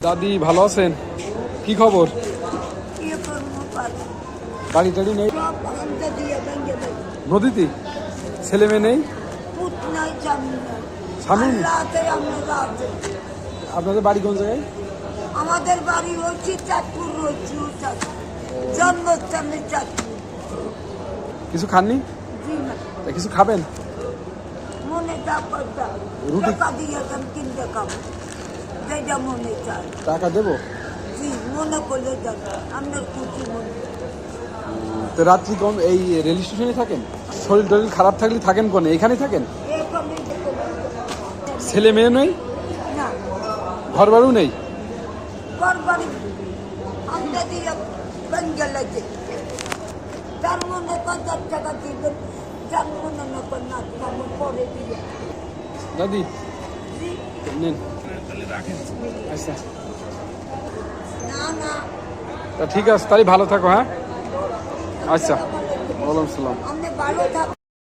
দাদি ভালো আছেন? কি খবর? বাড়ি টাড়ি নেই? নদীতে ছেলে মেয়ে নেই? স্বামী? আপনাদের বাড়ি কোন জায়গায়? আমাদের বাড়ি হচ্ছে চাঁদপুর, হচ্ছে জন্মস্থানে চাঁদপুর। কিছু খাননি? কিছু খাবেন? মনে রুটি টাকা দিয়ে কিনতে খাবো, যেটা মনে চায়। টাকা দেবো? জি, মনে করলে যাবে, আপনার খুশি মনে। তো রাত্রি কোন এই রেল স্টেশনে থাকেন? শরীর টরীর খারাপ থাকলে থাকেন কোনে? এখানেই থাকেন? ছেলে মেয়ে নেই? না, ঘর বাড়িও নেই? ঘর বাড়ি আমরা দিয়ে ভেঙে লাগে। যার মনে 50 টাকা দিবেন, যার মনে না পরে দিয়ে। দাদি জি, নেন। আচ্ছা না তা ঠিক আছে, তাই ভালো থাকো। হ্যাঁ আচ্ছা, ওয়ালাইকুম সালাম। আপনি ভালো থাক।